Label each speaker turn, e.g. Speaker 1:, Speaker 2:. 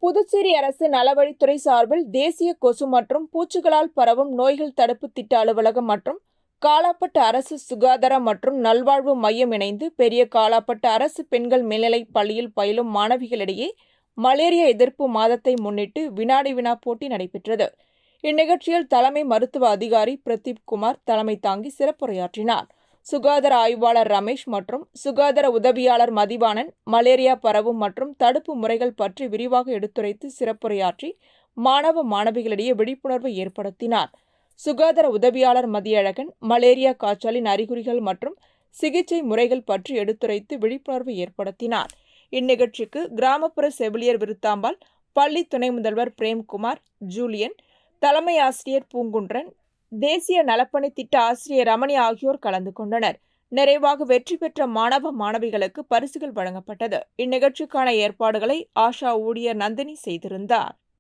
Speaker 1: புதுச்சேரி அரசு நலவழித்துறை சார்பில் தேசிய கொசு மற்றும் பூச்சிகளால் பரவும் நோய்கள் தடுப்பு திட்ட அலுவலகம் மற்றும் காலாப்பட்டு அரசு சுகாதார மற்றும் நல்வாழ்வு மையம் இணைந்து பெரிய காலாப்பட்டு அரசு பெண்கள் மேல்நிலைப் பள்ளியில் பயிலும் மாணவிகளிடையே மலேரியா எதிர்ப்பு மாதத்தை முன்னிட்டு வினாடி வினா போட்டி நடைபெற்றது. இந்நிகழ்ச்சியில் தலைமை மருத்துவ அதிகாரி பிரதீப் குமார் தலைமை தாங்கி சிறப்புரையாற்றினார். சுகாதார ஆய்வாளர் ரமேஷ் மற்றும் சுகாதார உதவியாளர் மதிவாணன் மலேரியா பரவும் மற்றும் தடுப்பு முறைகள் பற்றி விரிவாக எடுத்துரைத்து சிறப்புரையாற்றி மாணவ மாணவிகளிடையே விழிப்புணர்வை ஏற்படுத்தினார். சுகாதார உதவியாளர் மதியழகன் மலேரியா காய்ச்சலின் அறிகுறிகள் மற்றும் சிகிச்சை முறைகள் பற்றி எடுத்துரைத்து விழிப்புணர்வை ஏற்படுத்தினார். இந்நிகழ்ச்சிக்கு கிராமப்புற செவிலியர் விருத்தாம்பாள், பள்ளி துணை முதல்வர் பிரேம்குமார், ஜூலியன், தலைமை ஆசிரியர் பூங்குன்றன், தேசிய நலப்பணி திட்ட ஆசிரியர் ரமணி ஆகியோர் கலந்து கொண்டனர். நிறைவாக வெற்றி பெற்ற மாணவ மாணவிகளுக்கு பரிசுகள் வழங்கப்பட்டது. இந்நிகழ்ச்சிக்கான ஏற்பாடுகளை ஆஷா ஊழியர் நந்தினி செய்திருந்தார்.